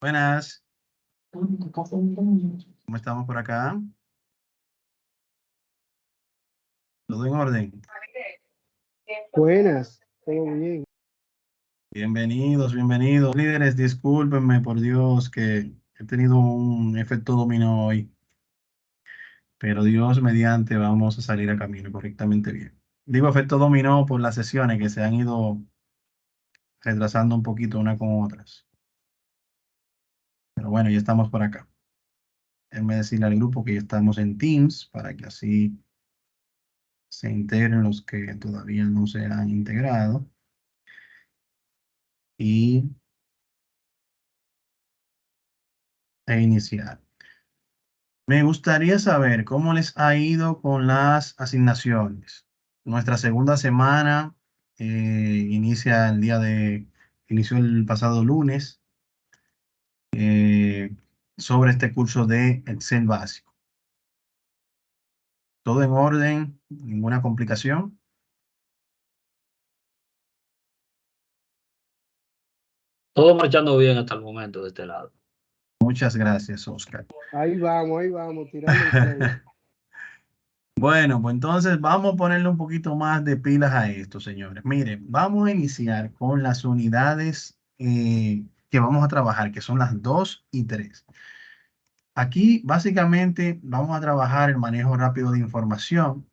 Buenas, ¿cómo estamos por acá? ¿Todo en orden? Buenas, todo bien. Bienvenidos, bienvenidos. Líderes, discúlpenme por Dios que he tenido un efecto dominó hoy, pero Dios mediante vamos a salir a camino correctamente bien. Digo efecto dominó por las sesiones que se han ido retrasando un poquito una con otras. Pero bueno, ya estamos por acá. Déjenme decirle al grupo que ya estamos en Teams para que así se integren los que todavía no se han integrado. Y iniciar. Me gustaría saber cómo les ha ido con las asignaciones. Nuestra segunda semana inicia inició el pasado lunes eh, sobre este curso de Excel básico. Todo en orden, ninguna complicación. Todo marchando bien hasta el momento de este lado. Muchas gracias, Oscar. Ahí vamos, tirando el play. Bueno, pues entonces vamos a ponerle un poquito más de pilas a esto, señores. Miren, vamos a iniciar con las unidades que vamos a trabajar, que son las 2 y 3. Aquí básicamente vamos a trabajar el manejo rápido de información.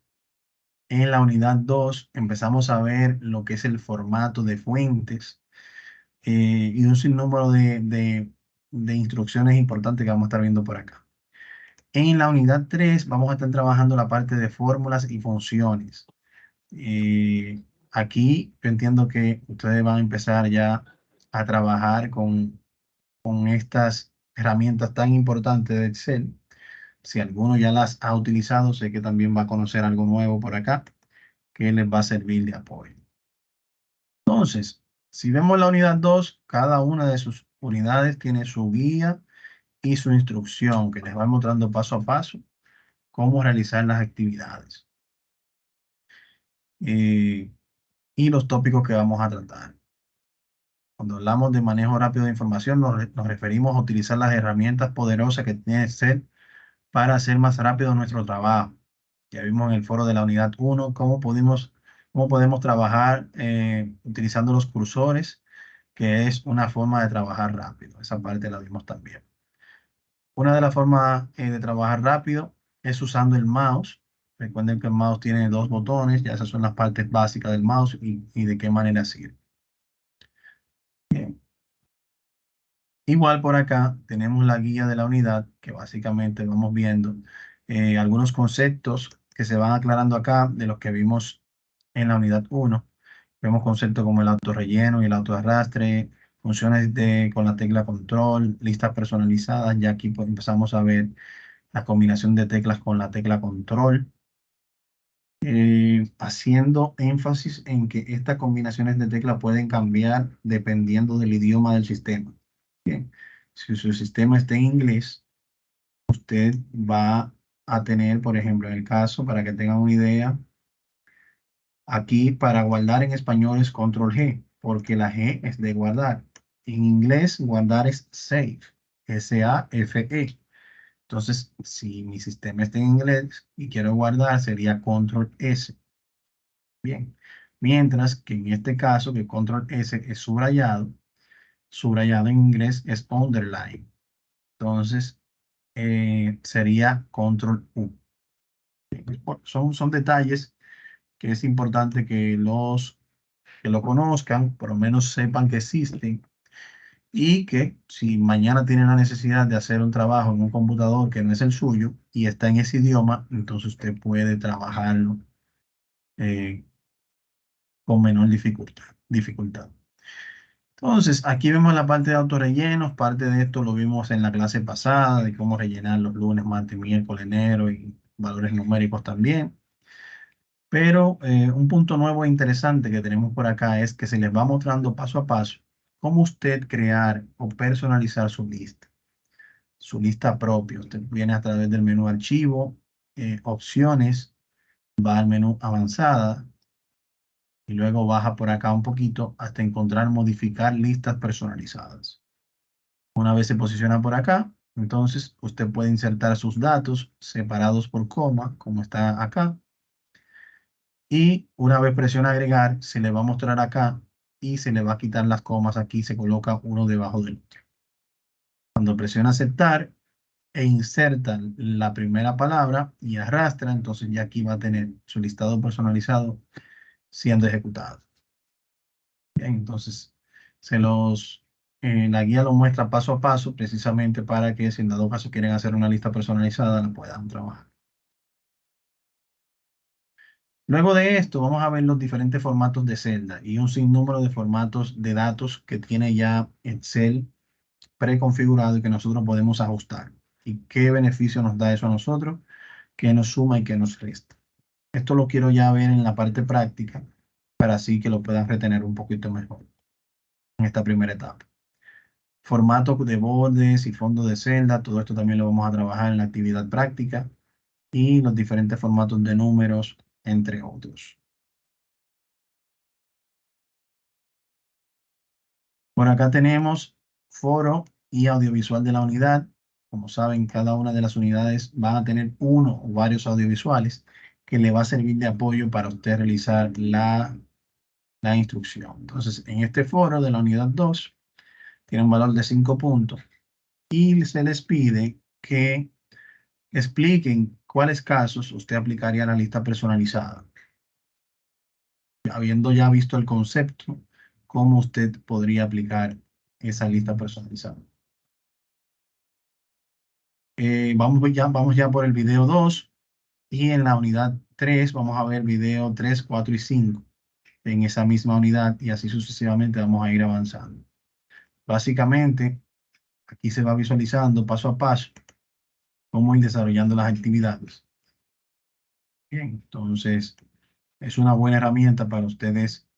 En la unidad 2 empezamos a ver lo que es el formato de fuentes y un sinnúmero de instrucciones importantes que vamos a estar viendo por acá. En la unidad 3 vamos a estar trabajando la parte de fórmulas y funciones. Aquí yo entiendo que ustedes van a empezar ya a trabajar con estas herramientas tan importantes de Excel. Si alguno ya las ha utilizado, sé que también va a conocer algo nuevo por acá que les va a servir de apoyo. Entonces, si vemos la unidad 2, cada una de sus unidades tiene su guía y su instrucción que les va mostrando paso a paso cómo realizar las actividades y los tópicos que vamos a tratar. Cuando hablamos de manejo rápido de información, nos referimos a utilizar las herramientas poderosas que tiene Excel para hacer más rápido nuestro trabajo. Ya vimos en el foro de la unidad 1 cómo podemos trabajar utilizando los cursores, que es una forma de trabajar rápido. Esa parte la vimos también. Una de las formas de trabajar rápido es usando el mouse. Recuerden que el mouse tiene dos botones, ya esas son las partes básicas del mouse y de qué manera sirve. Bien. Igual por acá tenemos la guía de la unidad, que básicamente vamos viendo algunos conceptos que se van aclarando acá de los que vimos en la unidad 1. Vemos conceptos como el autorrelleno y el autoarrastre, funciones con la tecla control, listas personalizadas. Ya aquí pues, empezamos a ver la combinación de teclas con la tecla control, haciendo énfasis en que estas combinaciones de teclas pueden cambiar dependiendo del idioma del sistema. Bien, si su sistema está en inglés, usted va a tener, por ejemplo, en el caso, para que tengan una idea, aquí para guardar en español es control G, porque la G es de guardar. En inglés, guardar es save, S-A-F-E. Entonces, si mi sistema está en inglés y quiero guardar, sería control S. Bien, mientras que en este caso, que control S es subrayado, subrayado en inglés es underline. Entonces, sería control U. Son detalles que es importante que lo conozcan, por lo menos sepan que existen y que si mañana tienen la necesidad de hacer un trabajo en un computador que no es el suyo y está en ese idioma, entonces usted puede trabajarlo eh, con menor dificultad. Entonces, aquí vemos la parte de autorrellenos. Parte de esto lo vimos en la clase pasada, de cómo rellenar los lunes, martes, miércoles, enero y valores numéricos también. Pero un punto nuevo e interesante que tenemos por acá es que se les va mostrando paso a paso cómo usted crear o personalizar su lista propia. Usted viene a través del menú archivo, opciones, va al menú avanzada y luego baja por acá un poquito hasta encontrar modificar listas personalizadas. Una vez se posiciona por acá, entonces usted puede insertar sus datos separados por coma, como está acá. Y una vez presiona agregar, se le va a mostrar acá y se le va a quitar las comas aquí, se coloca uno debajo del otro. Cuando presiona aceptar e inserta la primera palabra y arrastra, entonces ya aquí va a tener su listado personalizado siendo ejecutado. Bien, entonces la guía lo muestra paso a paso precisamente para que si en dado caso quieren hacer una lista personalizada la puedan trabajar. Luego de esto vamos a ver los diferentes formatos de celda y un sinnúmero de formatos de datos que tiene ya Excel preconfigurado y que nosotros podemos ajustar. ¿Y qué beneficio nos da eso a nosotros? ¿Qué nos suma y qué nos resta? Esto lo quiero ya ver en la parte práctica para así que lo puedan retener un poquito mejor en esta primera etapa. Formatos de bordes y fondos de celda, todo esto también lo vamos a trabajar en la actividad práctica y los diferentes formatos de números, entre otros. Por acá tenemos foro y audiovisual de la unidad. Como saben, cada una de las unidades van a tener uno o varios audiovisuales que le va a servir de apoyo para usted realizar la instrucción. Entonces, en este foro de la unidad 2, tiene un valor de 5 puntos y se les pide que expliquen cuáles casos usted aplicaría a la lista personalizada. Habiendo ya visto el concepto, cómo usted podría aplicar esa lista personalizada. Vamos ya por el video 2 y en la unidad 3 vamos a ver video 3, 4 y 5 en esa misma unidad y así sucesivamente vamos a ir avanzando. Básicamente, aquí se va visualizando paso a paso cómo ir desarrollando las actividades. Bien, entonces es una buena herramienta para ustedes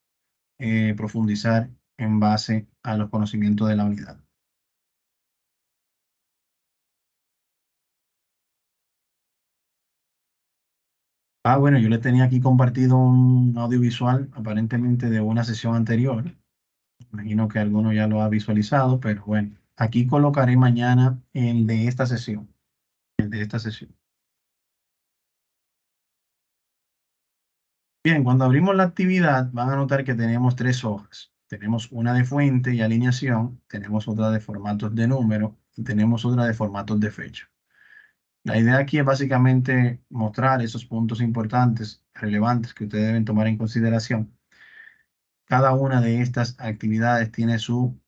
profundizar en base a los conocimientos de la unidad. Bueno, yo les tenía aquí compartido un audiovisual aparentemente de una sesión anterior. Imagino que alguno ya lo ha visualizado, pero bueno, aquí colocaré mañana el de esta sesión. El de esta sesión. Bien, cuando abrimos la actividad van a notar que tenemos 3 hojas. Tenemos una de fuente y alineación, tenemos otra de formatos de número y tenemos otra de formatos de fecha. La idea aquí es básicamente mostrar esos puntos importantes, relevantes que ustedes deben tomar en consideración. Cada una de estas actividades tiene su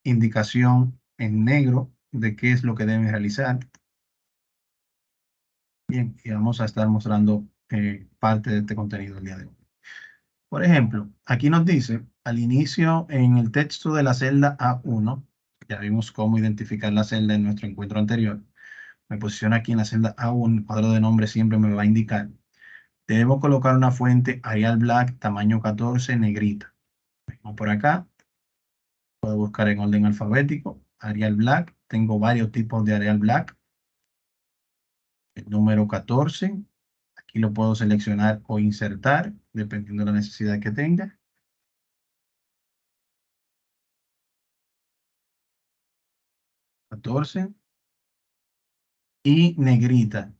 indicación en negro de qué es lo que deben realizar. Bien, y vamos a estar mostrando parte de este contenido el día de hoy. Por ejemplo, aquí nos dice, al inicio en el texto de la celda A1, ya vimos cómo identificar la celda en nuestro encuentro anterior. Me posiciono aquí en la celda A1, el cuadro de nombre siempre me va a indicar. Debo colocar una fuente Arial Black tamaño 14 negrita. Vengo por acá, puedo buscar en orden alfabético, Arial Black. Tengo varios tipos de Arial Black. El número 14, aquí lo puedo seleccionar o insertar, dependiendo de la necesidad que tenga. 14 y negrita.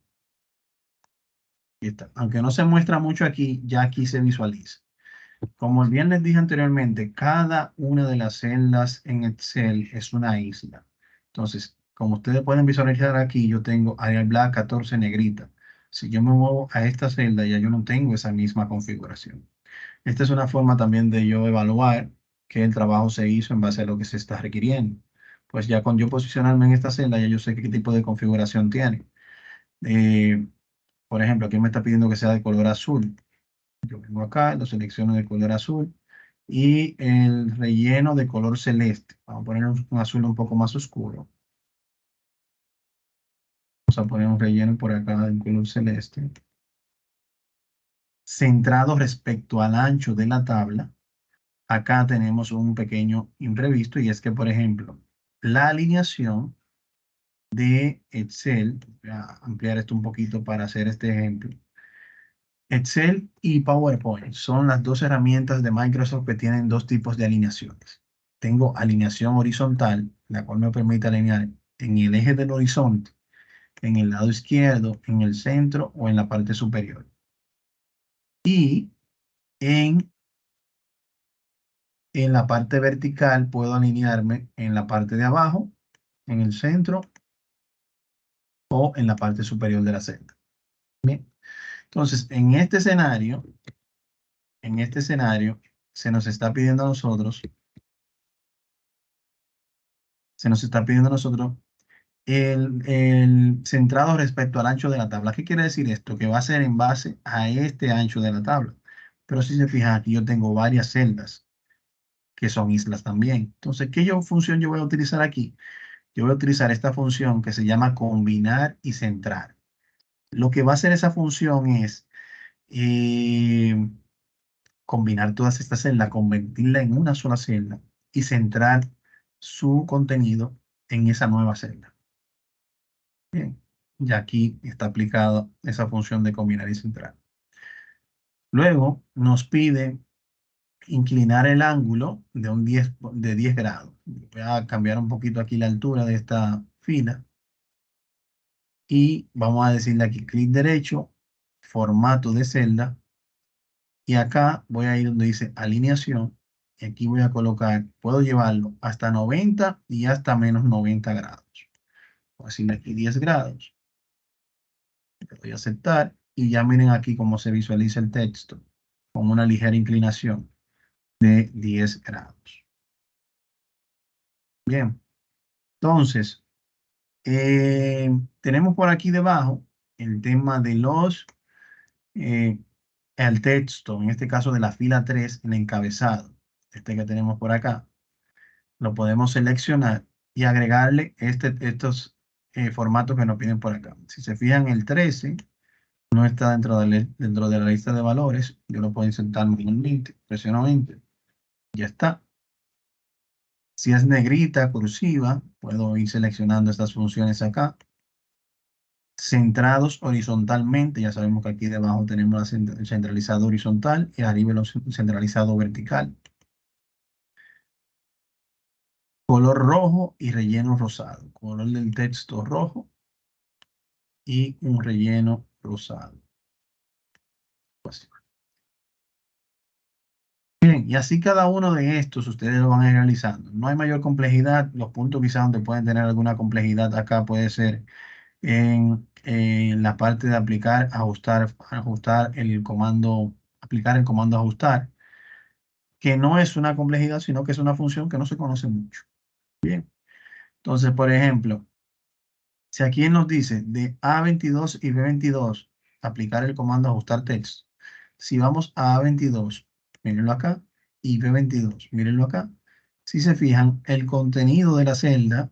Aquí está. Aunque no se muestra mucho aquí, ya aquí se visualiza. Como bien les dije anteriormente, cada una de las celdas en Excel es una isla. Entonces, como ustedes pueden visualizar aquí, yo tengo Arial Black 14 negrita. Si yo me muevo a esta celda, ya yo no tengo esa misma configuración. Esta es una forma también de yo evaluar que el trabajo se hizo en base a lo que se está requiriendo. Pues ya con yo posicionarme en esta celda, ya yo sé qué tipo de configuración tiene. Por ejemplo, aquí me está pidiendo que sea de color azul. Yo vengo acá, lo selecciono de color azul y el relleno de color celeste. Vamos a poner un azul un poco más oscuro. Vamos a poner un relleno por acá de color celeste. Centrado respecto al ancho de la tabla. Acá tenemos un pequeño imprevisto y es que, por ejemplo, la alineación de Excel, voy a ampliar esto un poquito para hacer este ejemplo. Excel y PowerPoint son las dos herramientas de Microsoft que tienen dos tipos de alineaciones. tengo alineación horizontal, la cual me permite alinear en el eje del horizonte, en el lado izquierdo, en el centro o en la parte superior. Y en la parte vertical puedo alinearme en la parte de abajo, en el centro o en la parte superior de la celda. Bien. Entonces, en este escenario, se nos está pidiendo a nosotros, el centrado respecto al ancho de la tabla. ¿Qué quiere decir esto? Que va a ser en base a este ancho de la tabla. Pero si se fijan, aquí yo tengo varias celdas que son islas también. Entonces, ¿qué función yo voy a utilizar aquí? Yo voy a utilizar esta función que se llama combinar y centrar. Lo que va a hacer esa función es combinar todas estas celdas, convertirla en una sola celda y centrar su contenido en esa nueva celda. Bien, ya aquí está aplicada esa función de combinar y centrar. Luego nos pide inclinar el ángulo de 10 grados. Voy a cambiar un poquito aquí la altura de esta fila. Y vamos a decirle aquí clic derecho, formato de celda. Y acá voy a ir donde dice alineación. Y aquí voy a colocar, puedo llevarlo hasta 90 y hasta menos 90 grados. Voy a decirle aquí 10 grados. Le doy a aceptar. Y ya miren aquí cómo se visualiza el texto. Con una ligera inclinación de 10 grados. Bien. Entonces, tenemos por aquí debajo el tema de el texto, en este caso de la fila 3, el encabezado, este que tenemos por acá. Lo podemos seleccionar y agregarle estos formatos que nos piden por acá. Si se fijan, el 13 no está dentro de la lista de valores. Yo lo puedo insertar manualmente, presiono Enter. Ya está. Si es negrita, cursiva, puedo ir seleccionando estas funciones acá. Centrados horizontalmente, ya sabemos que aquí debajo tenemos el centralizado horizontal y arriba el centralizado vertical. Color rojo y relleno rosado. Color del texto rojo y un relleno rosado. Así. Bien, y así cada uno de estos ustedes lo van a ir realizando. No hay mayor complejidad. Los puntos quizás donde pueden tener alguna complejidad acá puede ser en la parte de aplicar, ajustar el comando, aplicar el comando ajustar, que no es una complejidad, sino que es una función que no se conoce mucho. Bien, entonces, por ejemplo, si aquí nos dice de A22 y B22, aplicar el comando ajustar texto. Si vamos a A22, mírenlo acá, y B22, mírenlo acá. Si se fijan, el contenido de la celda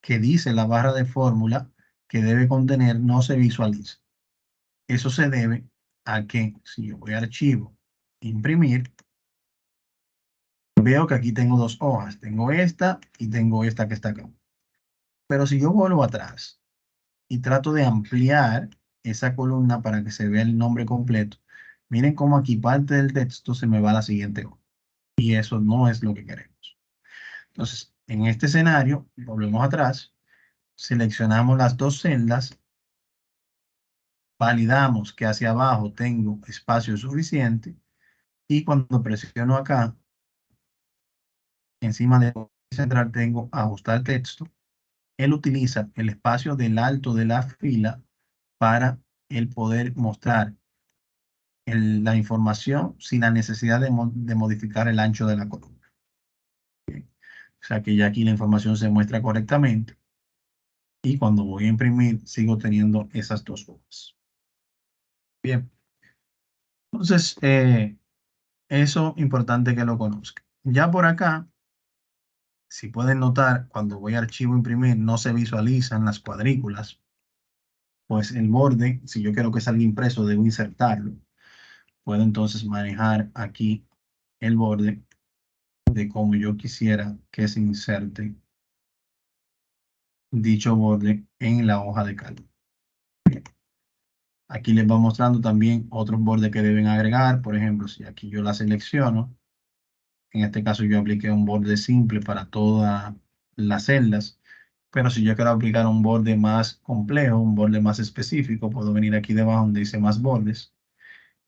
que dice la barra de fórmula que debe contener no se visualiza. Eso se debe a que si yo voy a archivo, imprimir, veo que aquí tengo dos hojas. Tengo esta y tengo esta que está acá. Pero si yo vuelvo atrás y trato de ampliar esa columna para que se vea el nombre completo, miren cómo aquí parte del texto se me va a la siguiente hoja. Y eso no es lo que queremos. Entonces, en este escenario, volvemos atrás, seleccionamos las dos celdas, validamos que hacia abajo tengo espacio suficiente y cuando presiono acá, encima de central tengo ajustar texto. Él utiliza el espacio del alto de la fila para el poder mostrar la información sin la necesidad de modificar el ancho de la columna. Bien. O sea que ya aquí la información se muestra correctamente y cuando voy a imprimir sigo teniendo esas dos hojas. Bien. Entonces, eso es importante que lo conozcan. Ya por acá, si pueden notar, cuando voy a archivo imprimir, no se visualizan las cuadrículas. Pues el borde, si yo quiero que salga impreso, debo insertarlo. Puedo entonces manejar aquí el borde de cómo yo quisiera que se inserte dicho borde en la hoja de cálculo. Aquí les va mostrando también otros bordes que deben agregar. Por ejemplo, si aquí yo la selecciono En este caso yo apliqué un borde simple para todas las celdas, pero si yo quiero aplicar un borde más complejo, un borde más específico, puedo venir aquí debajo donde dice más bordes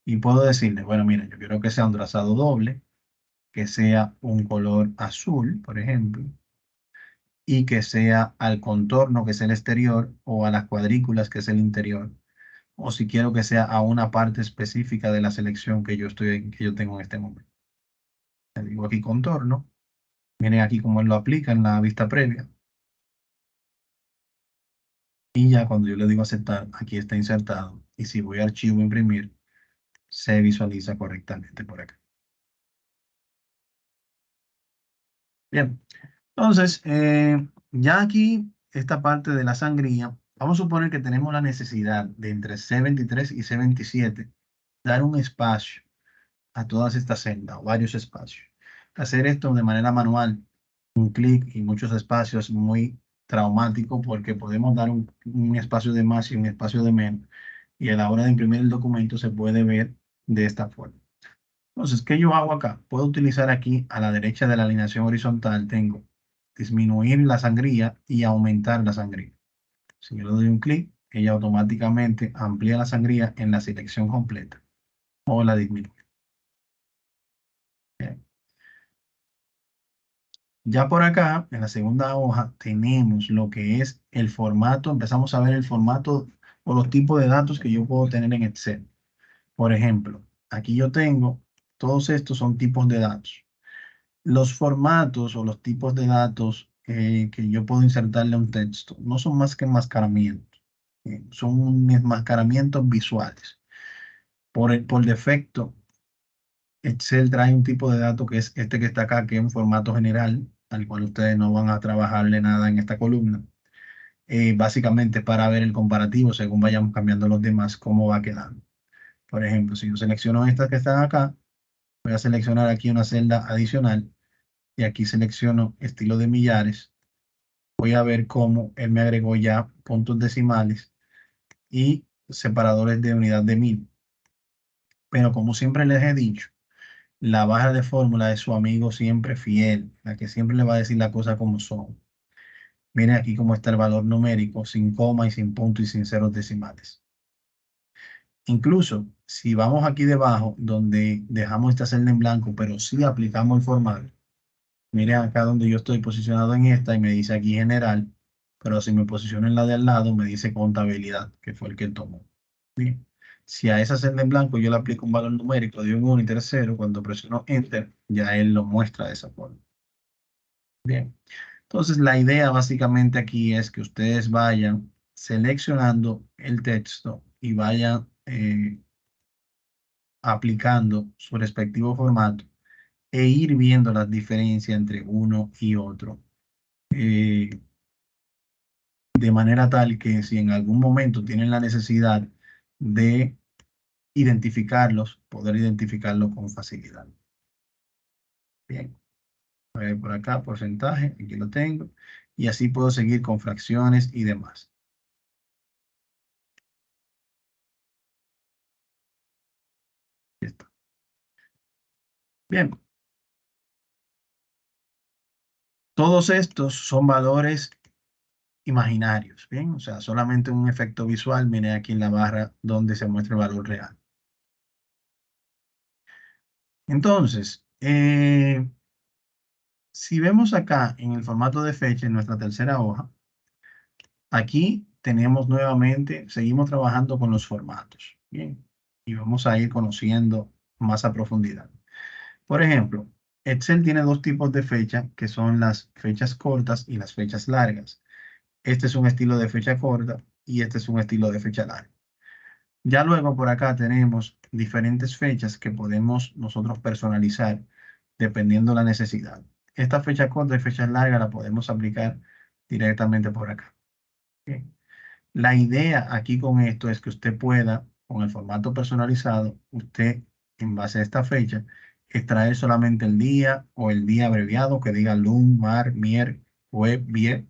y puedo decirle, bueno, mira, yo quiero que sea un trazado doble, que sea un color azul, por ejemplo, y que sea al contorno, que es el exterior, o a las cuadrículas, que es el interior, o si quiero que sea a una parte específica de la selección que yo tengo en este momento. Le digo aquí contorno, miren aquí cómo él lo aplica en la vista previa. Y ya cuando yo le digo aceptar, aquí está insertado. Y si voy a archivo imprimir, se visualiza correctamente por acá. Bien, entonces, ya aquí, esta parte de la sangría, vamos a suponer que tenemos la necesidad de entre C23 y C27 dar un espacio a todas estas celdas, o varios espacios. Hacer esto de manera manual, un clic y muchos espacios, muy traumático porque podemos dar un espacio de más y un espacio de menos. Y a la hora de imprimir el documento se puede ver de esta forma. Entonces, ¿qué yo hago acá? Puedo utilizar aquí a la derecha de la alineación horizontal, tengo disminuir la sangría y aumentar la sangría. Si yo le doy un clic, ella automáticamente amplía la sangría en la selección completa o la disminuye. Bien. Ya por acá, en la segunda hoja, tenemos lo que es el formato. Empezamos a ver el formato o los tipos de datos que yo puedo tener en Excel. Por ejemplo, aquí yo tengo, todos estos son tipos de datos. Los formatos o los tipos de datos que yo puedo insertarle a un texto no son más que enmascaramientos. Son enmascaramientos visuales. Por defecto, Excel trae un tipo de dato que es este que está acá, que es un formato general, al cual ustedes no van a trabajarle nada en esta columna. Básicamente para ver el comparativo, según vayamos cambiando los demás, cómo va quedando. Por ejemplo, si yo selecciono estas que están acá, voy a seleccionar aquí una celda adicional y aquí selecciono estilo de millares. Voy a ver cómo él me agregó ya puntos decimales y separadores de unidad de mil. Pero como siempre les he dicho, la barra de fórmula es su amigo siempre fiel, la que siempre le va a decir las cosas como son. Miren aquí cómo está el valor numérico, sin coma y sin punto y sin ceros decimales. Incluso si vamos aquí debajo, donde dejamos esta celda en blanco, pero sí aplicamos el formato, miren acá donde yo estoy posicionado en esta y me dice aquí general, pero si me posiciono en la de al lado, me dice contabilidad, que fue el que él tomó. Bien. Si a esa celda en blanco yo le aplico un valor numérico de un uniter 0, cuando presiono Enter, ya él lo muestra de esa forma. Bien. Entonces, la idea básicamente aquí es que ustedes vayan seleccionando el texto y vayan aplicando su respectivo formato e ir viendo las diferencias entre uno y otro. eh, de manera tal que si en algún momento tienen la necesidad de identificarlos, poder identificarlos con facilidad. Bien, voy a ver por acá, porcentaje, aquí lo tengo, y así puedo seguir con fracciones y demás. Listo. Bien, todos estos son valores imaginarios, bien, o sea, solamente un efecto visual, miren aquí en la barra donde se muestra el valor real. Entonces, si vemos acá en el formato de fecha, en nuestra tercera hoja, aquí tenemos nuevamente, seguimos trabajando con los formatos, bien, y vamos a ir conociendo más a profundidad. Por ejemplo, Excel tiene dos tipos de fecha, que son las fechas cortas y las fechas largas. Este es un estilo de fecha corta y este es un estilo de fecha larga. Ya luego por acá tenemos diferentes fechas que podemos nosotros personalizar dependiendo la necesidad. Esta fecha corta y fecha larga la podemos aplicar directamente por acá. Bien. La idea aquí con esto es que usted pueda, con el formato personalizado, usted en base a esta fecha, extraer solamente el día o el día abreviado que diga lun, mar, mier, jueves, vier,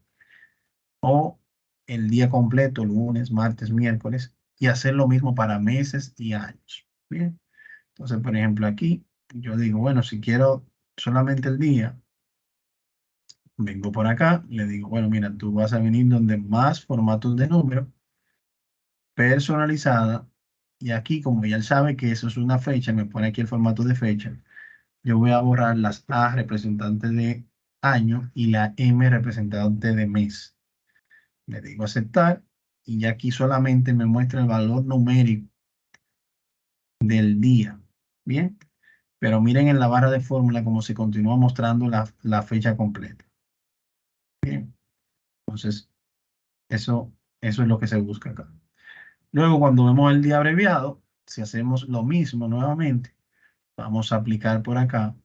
o el día completo, lunes, martes, miércoles, y hacer lo mismo para meses y años. Bien. Entonces, por ejemplo, aquí yo digo, bueno, si quiero solamente el día, vengo por acá, le digo, bueno, mira, tú vas a venir donde más formatos de número, personalizada, y aquí, como ya él sabe que eso es una fecha, me pone aquí el formato de fecha, yo voy a borrar las A representantes de año y la M representante de mes. Le digo aceptar y ya aquí solamente me muestra el valor numérico del día. Bien, pero miren en la barra de fórmula como se continúa mostrando la fecha completa. Bien, entonces eso es lo que se busca acá. Luego, cuando vemos el día abreviado, si hacemos lo mismo nuevamente, vamos a aplicar por acá.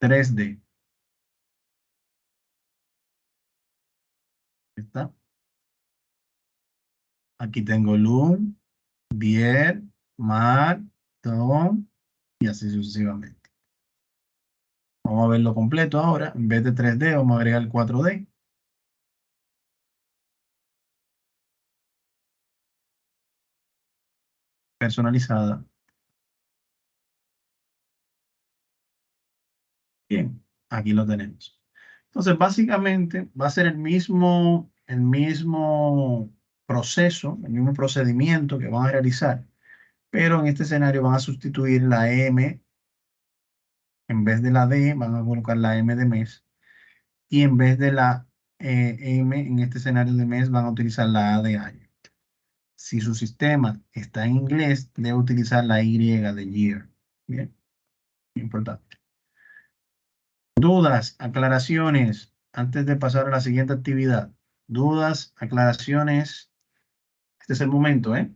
$3D. ¿Está? Aquí tengo lun, bier, mar, don y así sucesivamente. Vamos a verlo completo ahora. En vez de 3D, vamos a agregar el 4D. Personalizada. Bien, aquí lo tenemos. Entonces, básicamente va a ser el mismo proceso, el mismo procedimiento que van a realizar, pero en este escenario van a sustituir la M, en vez de la D, van a colocar la M de mes, y en vez de la M en este escenario de mes, van a utilizar la A de año. Si su sistema está en inglés, debe utilizar la Y de year. Bien, importante. Dudas, aclaraciones, antes de pasar a la siguiente actividad. Dudas, aclaraciones. Este es el momento, ¿eh?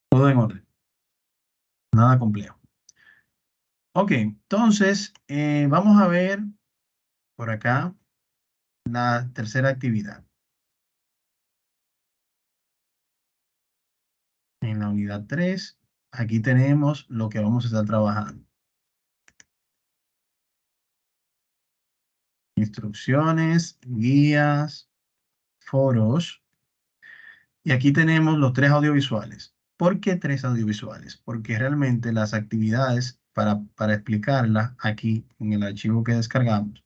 Todo en orden. Nada complejo. Ok, entonces vamos a ver por acá la tercera actividad. En la unidad 3, aquí tenemos lo que vamos a estar trabajando. Instrucciones, guías, foros. Y aquí tenemos los 3 audiovisuales. ¿Por qué 3 audiovisuales? Porque realmente las actividades, para explicarlas aquí en el archivo que descargamos,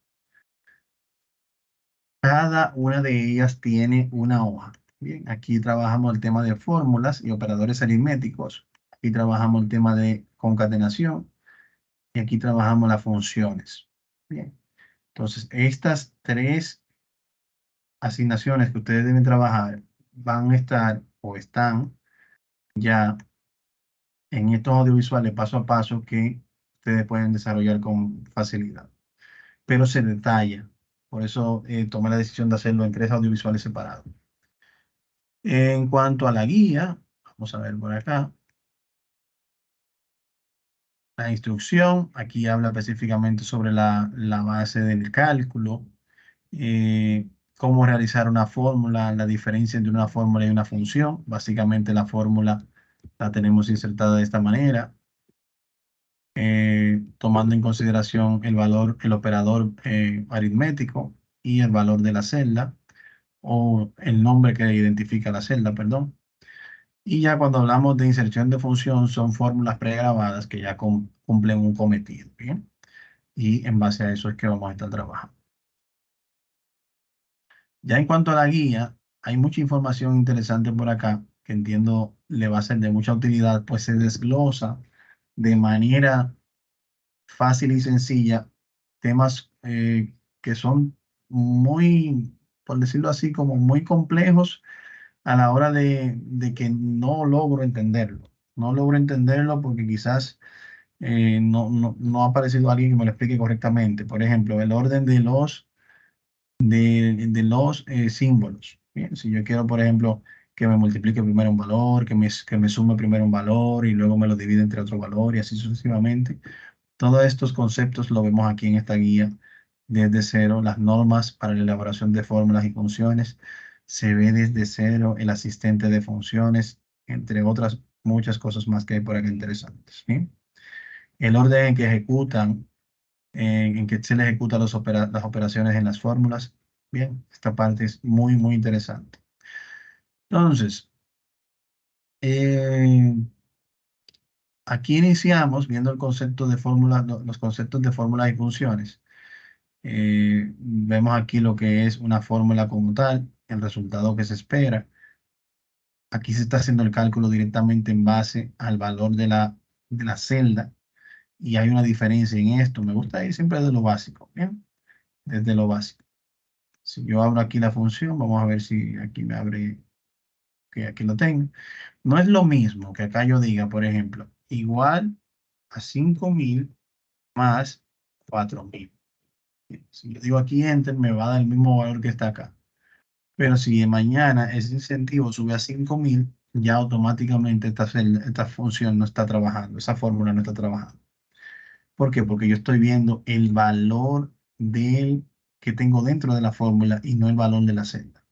cada una de ellas tiene una hoja. Bien, aquí trabajamos el tema de fórmulas y operadores aritméticos. Aquí trabajamos el tema de concatenación y aquí trabajamos las funciones. Bien, entonces estas 3 asignaciones que ustedes deben trabajar van a estar o están ya en estos audiovisuales paso a paso que ustedes pueden desarrollar con facilidad. Pero se detalla. Por eso tomé la decisión de hacerlo en 3 audiovisuales separados. En cuanto a la guía, vamos a ver por acá. La instrucción, aquí habla específicamente sobre la base del cálculo, cómo realizar una fórmula, la diferencia entre una fórmula y una función. Básicamente la fórmula la tenemos insertada de esta manera. Tomando en consideración el valor, el operador aritmético y el valor de la celda, o el nombre que identifica la celda, perdón. Y ya cuando hablamos de inserción de función, son fórmulas pregrabadas que ya cumplen un cometido, ¿bien? Y en base a eso es que vamos a estar trabajando. Ya en cuanto a la guía, hay mucha información interesante por acá que entiendo le va a ser de mucha utilidad, pues se desglosa de manera fácil y sencilla temas que son muy, por decirlo así, como muy complejos a la hora de que no logro entenderlo. No logro entenderlo porque quizás no ha aparecido alguien que me lo explique correctamente. Por ejemplo, el orden de los símbolos. Bien, si yo quiero, por ejemplo, que me multiplique primero un valor, que me sume primero un valor y luego me lo divide entre otro valor y así sucesivamente. Todos estos conceptos lo vemos aquí en esta guía desde cero. Las normas para la elaboración de fórmulas y funciones se ve desde cero, el asistente de funciones, entre otras muchas cosas más que hay por acá interesantes, ¿sí? el orden en que ejecutan, en que se le ejecutan las operaciones en las fórmulas. Bien, esta parte es muy, muy interesante. Entonces, aquí iniciamos viendo el concepto de fórmula, los conceptos de fórmulas y funciones. Vemos aquí lo que es una fórmula como tal, el resultado que se espera. Aquí se está haciendo el cálculo directamente en base al valor de la celda y hay una diferencia en esto. Me gusta ir siempre de lo básico, ¿bien? Desde lo básico. Si yo abro aquí la función, vamos a ver si aquí me abre, que aquí lo tengo. No es lo mismo que acá yo diga, por ejemplo, igual a 5.000 más 4.000. Si yo digo aquí enter, me va a dar el mismo valor que está acá. Pero si mañana ese incentivo sube a 5.000, ya automáticamente esta función no está trabajando, esa fórmula no está trabajando. ¿Por qué? Porque yo estoy viendo el valor que tengo dentro de la fórmula y no el valor de la celda.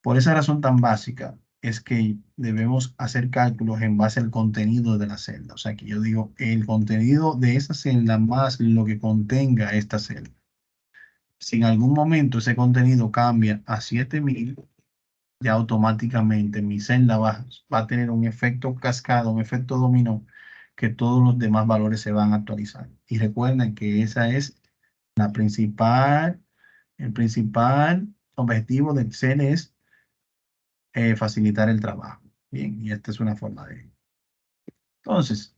Por esa razón tan básica es que debemos hacer cálculos en base al contenido de la celda. O sea, que yo digo el contenido de esa celda más lo que contenga esta celda. Si en algún momento ese contenido cambia a 7.000, ya automáticamente mi celda va a tener un efecto cascada, un efecto dominó, que todos los demás valores se van a actualizar. Y recuerden que esa es el principal objetivo del Excel es facilitar el trabajo. Bien, y esta es una forma de... Entonces,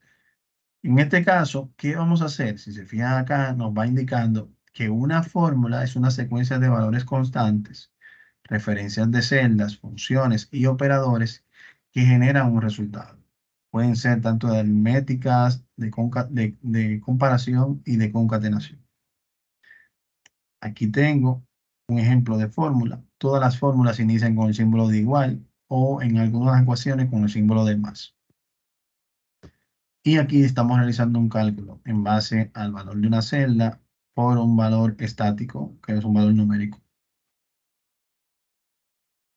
en este caso, ¿qué vamos a hacer? Si se fijan acá, nos va indicando que una fórmula es una secuencia de valores constantes, referencias de celdas, funciones y operadores que generan un resultado. Pueden ser tanto de aritméticas, de comparación y de concatenación. Aquí tengo un ejemplo de fórmula. Todas las fórmulas inician con el símbolo de igual o en algunas ecuaciones con el símbolo de más. Y aquí estamos realizando un cálculo en base al valor de una celda por un valor estático, que es un valor numérico.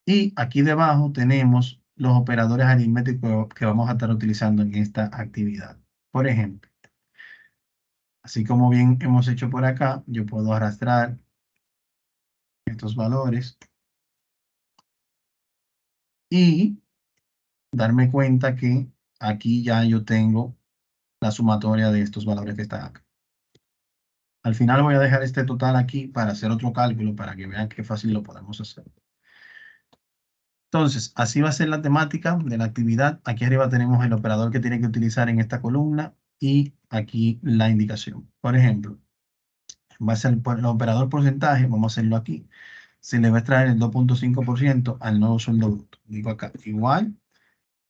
Y aquí debajo tenemos los operadores aritméticos que vamos a estar utilizando en esta actividad. Por ejemplo, así como bien hemos hecho por acá, yo puedo arrastrar estos valores y darme cuenta que aquí ya yo tengo la sumatoria de estos valores que están acá. Al final voy a dejar este total aquí para hacer otro cálculo para que vean qué fácil lo podemos hacer. Entonces, así va a ser la temática de la actividad. Aquí arriba tenemos el operador que tiene que utilizar en esta columna y aquí la indicación. Por ejemplo, va a ser el operador porcentaje, vamos a hacerlo aquí. Se le va a extraer el 2.5% al nuevo sueldo bruto. Digo acá, igual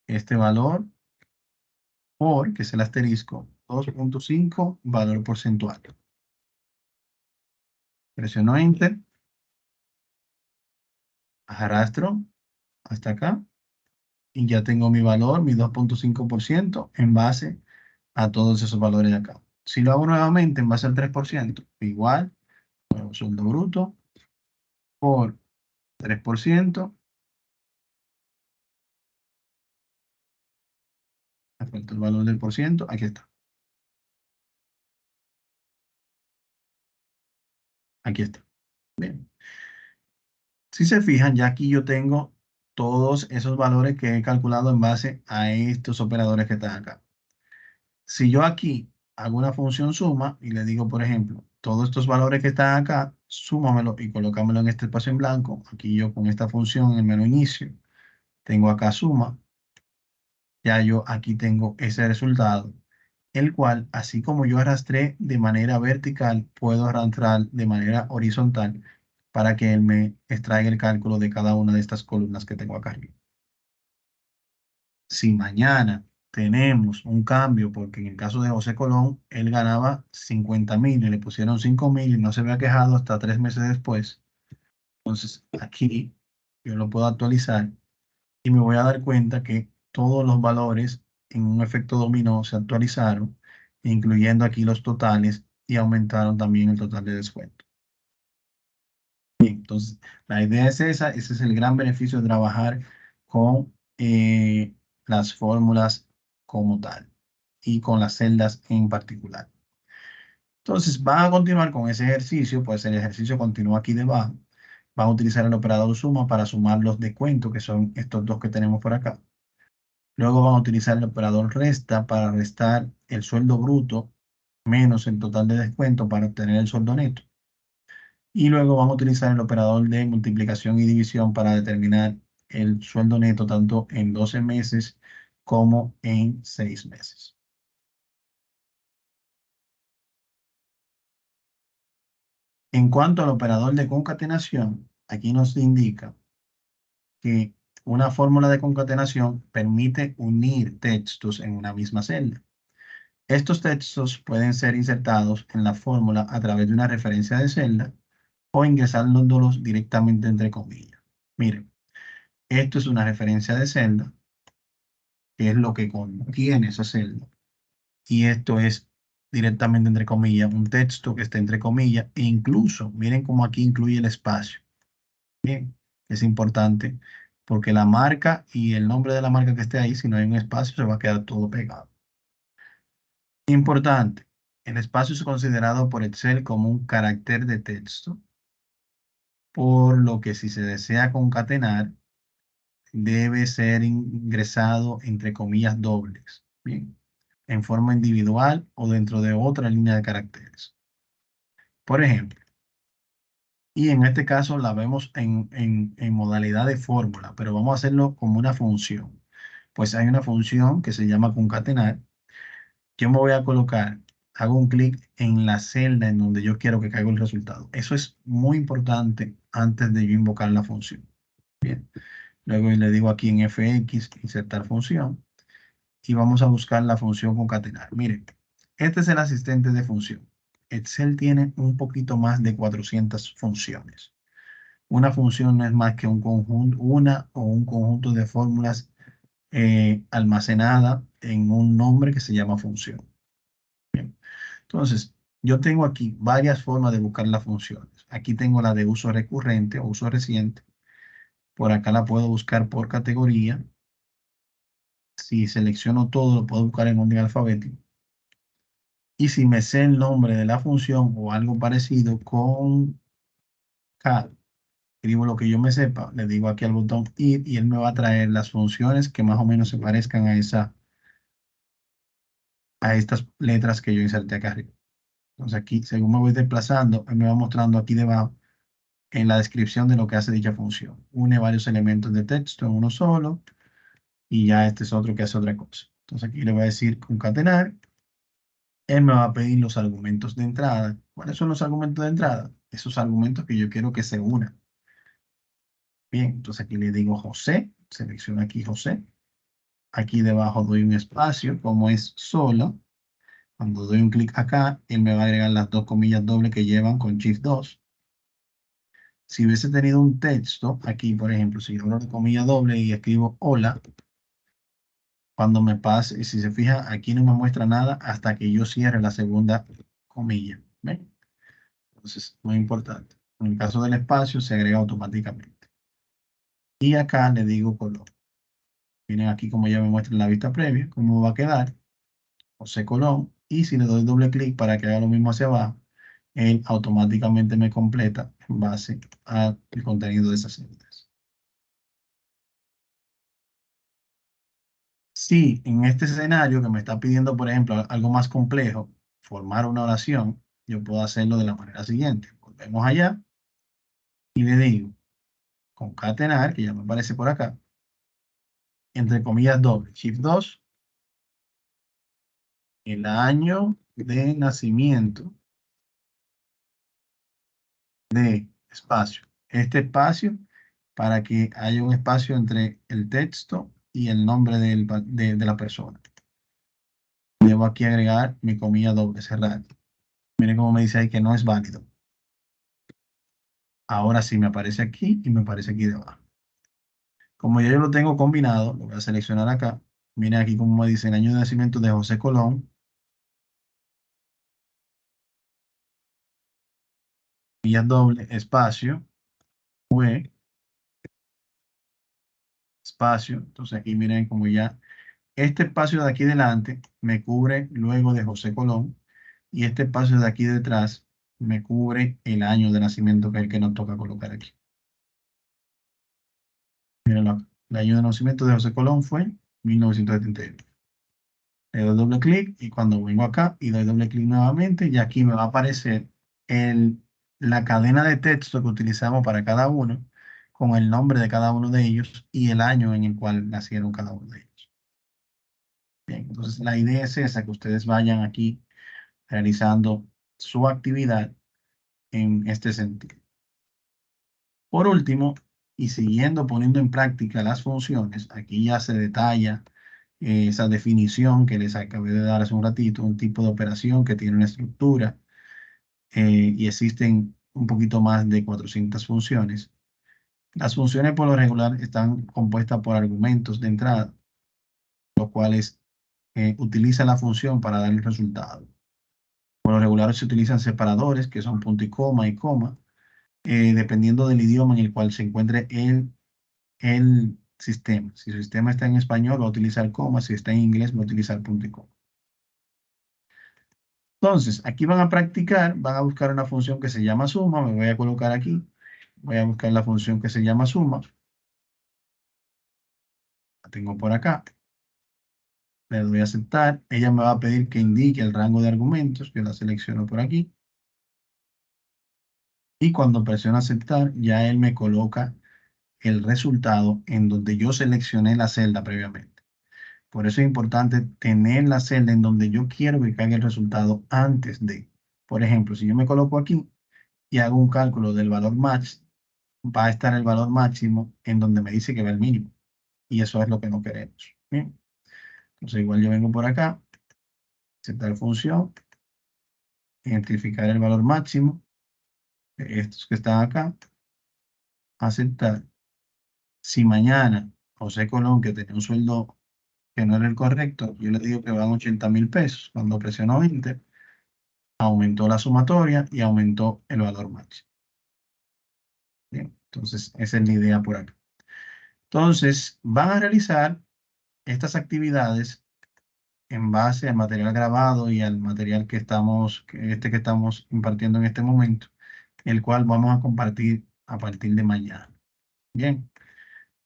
este valor por, que es el asterisco, 2.5 valor porcentual. Presiono Enter, arrastro hasta acá y ya tengo mi valor, mi 2.5% en base a todos esos valores de acá. Si lo hago nuevamente en base al 3%, igual, nuevo sueldo bruto por 3%, me falta el valor del por ciento, aquí está. Aquí está. Bien. Si se fijan, ya aquí yo tengo todos esos valores que he calculado en base a estos operadores que están acá. Si yo aquí hago una función suma y le digo, por ejemplo, todos estos valores que están acá, súmamelo y colócamelo en este espacio en blanco. Aquí yo con esta función en el menú inicio, tengo acá suma. Ya yo aquí tengo ese resultado, el cual, así como yo arrastré de manera vertical, puedo arrastrar de manera horizontal para que él me extraiga el cálculo de cada una de estas columnas que tengo acá arriba. Si mañana tenemos un cambio, porque en el caso de José Colón, él ganaba 50.000 y le pusieron 5.000 y no se había quejado hasta 3 meses después. Entonces aquí yo lo puedo actualizar y me voy a dar cuenta que todos los valores en un efecto dominó se actualizaron, incluyendo aquí los totales y aumentaron también el total de descuento. Bien, entonces la idea es esa, ese es el gran beneficio de trabajar con las fórmulas como tal. y con las celdas en particular. Entonces, van a continuar con ese ejercicio, pues el ejercicio continúa aquí debajo. Van a utilizar el operador suma para sumar los descuentos, que son estos dos que tenemos por acá. Luego van a utilizar el operador resta para restar el sueldo bruto menos el total de descuento para obtener el sueldo neto. Y luego van a utilizar el operador de multiplicación y división para determinar el sueldo neto tanto en 12 meses como en 6 meses. En cuanto al operador de concatenación, aquí nos indica que una fórmula de concatenación permite unir textos en una misma celda. Estos textos pueden ser insertados en la fórmula a través de una referencia de celda o ingresándolos directamente entre comillas. Miren, esto es una referencia de celda, que es lo que contiene esa celda. Y esto es directamente entre comillas, un texto que está entre comillas, e incluso, miren cómo aquí incluye el espacio. Bien, es importante porque la marca y el nombre de la marca que esté ahí, si no hay un espacio, se va a quedar todo pegado. Importante, el espacio es considerado por Excel como un carácter de texto, por lo que si se desea concatenar, debe ser ingresado entre comillas dobles, bien, en forma individual o dentro de otra línea de caracteres. Por ejemplo, y en este caso la vemos en modalidad de fórmula, pero vamos a hacerlo como una función. Pues hay una función que se llama concatenar. Yo me voy a colocar, hago un clic en la celda en donde yo quiero que caiga el resultado. Eso es muy importante antes de yo invocar la función. Bien, luego le digo aquí en fx, insertar función, y vamos a buscar la función concatenar. Miren, este es el asistente de función. Excel tiene un poquito más de 400 funciones. Una función no es más que un conjunto, una o un conjunto de fórmulas almacenada en un nombre que se llama función. Bien. Entonces, yo tengo aquí varias formas de buscar las funciones. Aquí tengo la de uso recurrente o uso reciente. Por acá la puedo buscar por categoría. Si selecciono todo, lo puedo buscar en orden alfabético. Y si me sé el nombre de la función o algo parecido con K, escribo lo que yo me sepa, le digo aquí al botón ir y él me va a traer las funciones que más o menos se parezcan a estas letras que yo inserté acá arriba. Entonces aquí, según me voy desplazando, él me va mostrando aquí debajo en la descripción de lo que hace dicha función. Une varios elementos de texto en uno solo y ya este es otro que hace otra cosa. Entonces aquí le voy a decir concatenar. Él me va a pedir los argumentos de entrada. ¿Cuáles son los argumentos de entrada? Esos argumentos que yo quiero que se unan. Bien, entonces aquí le digo José, selecciono aquí José. Aquí debajo doy un espacio, como es solo. Cuando doy un clic acá, él me va a agregar las dos comillas dobles que llevan con Shift 2. Si hubiese tenido un texto, aquí por ejemplo, si yo abro la comilla doble y escribo hola, cuando me pase, si se fija, aquí no me muestra nada hasta que yo cierre la segunda comilla. ¿Ven? Entonces, muy importante. En el caso del espacio, se agrega automáticamente. Y acá le digo color. Miren aquí como ya me muestra en la vista previa, cómo va a quedar. José Colón. Y si le doy doble clic para que haga lo mismo hacia abajo, él automáticamente me completa en base al contenido de esas celdas. Si en este escenario que me está pidiendo, por ejemplo, algo más complejo, formar una oración, yo puedo hacerlo de la manera siguiente. Volvemos allá y le digo concatenar, que ya me aparece por acá, entre comillas doble, Shift 2, el año de nacimiento de espacio. Este espacio para que haya un espacio entre el texto y el nombre de la persona. Debo aquí agregar mi comilla doble, cerrar. Miren cómo me dice ahí que no es válido. Ahora sí me aparece aquí y me aparece aquí debajo. Como ya yo lo tengo combinado, lo voy a seleccionar acá. Miren aquí cómo me dice el año de nacimiento de José Colón. Comillas doble, espacio, fue, espacio. Entonces aquí miren como ya Este espacio de aquí delante me cubre luego de José Colón y este espacio de aquí detrás me cubre el año de nacimiento, que es el que nos toca colocar aquí. Mírenlo acá. El año de nacimiento de José Colón fue 1971. Le doy doble clic y cuando vengo acá y doy doble clic nuevamente, y aquí me va a aparecer la cadena de texto que utilizamos para cada uno, con el nombre de cada uno de ellos y el año en el cual nacieron cada uno de ellos. Bien, entonces la idea es esa, que ustedes vayan aquí realizando su actividad en este sentido. Por último, y siguiendo poniendo en práctica las funciones, aquí ya se detalla esa definición que les acabé de dar hace un ratito, un tipo de operación que tiene una estructura y existen un poquito más de 400 funciones. Las funciones por lo regular están compuestas por argumentos de entrada, los cuales utilizan la función para dar el resultado. Por lo regular se utilizan separadores, que son punto y coma, dependiendo del idioma en el cual se encuentre el sistema. Si su sistema está en español, va a utilizar coma; si está en inglés, va a utilizar punto y coma. Entonces, aquí van a practicar, van a buscar una función que se llama suma. Me voy a colocar aquí. Voy a buscar la función que se llama suma. La tengo por acá. Le doy a aceptar. Ella me va a pedir que indique el rango de argumentos. Yo la selecciono por aquí. Y cuando presiono aceptar, ya él me coloca el resultado en donde yo seleccioné la celda previamente. Por eso es importante tener la celda en donde yo quiero que caiga el resultado antes de. Por ejemplo, si yo me coloco aquí y hago un cálculo del valor max, va a estar el valor máximo en donde me dice que va el mínimo. Y eso es lo que no queremos. Bien. Entonces igual yo vengo por acá, aceptar función, identificar el valor máximo de estos que están acá, aceptar. Si mañana José Colón, que tenía un sueldo que no era el correcto, yo le digo que van 80.000 pesos. Cuando presionó Enter, aumentó la sumatoria y aumentó el valor máximo. Bien, entonces esa es la idea por acá. Entonces van a realizar estas actividades en base al material grabado y al material que estamos impartiendo en este momento, el cual vamos a compartir a partir de mañana. Bien,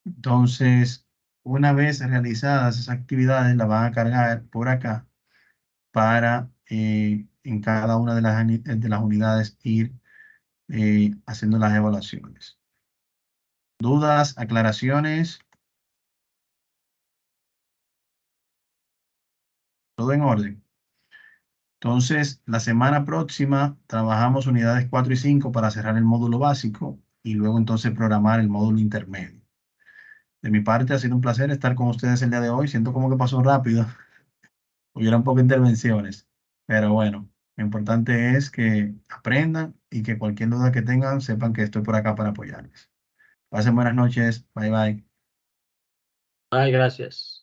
entonces, una vez realizadas esas actividades, las van a cargar por acá para en cada una de las unidades ir haciendo las evaluaciones. ¿Dudas, aclaraciones? Todo en orden. Entonces, la semana próxima trabajamos unidades 4 y 5 para cerrar el módulo básico y luego entonces programar el módulo intermedio. De mi parte ha sido un placer estar con ustedes el día de hoy. Siento como que pasó rápido. Hubieron pocas intervenciones, pero bueno, lo importante es que aprendan y que cualquier duda que tengan sepan que estoy por acá para apoyarles. Pasen buenas noches. Bye bye. Ay, gracias.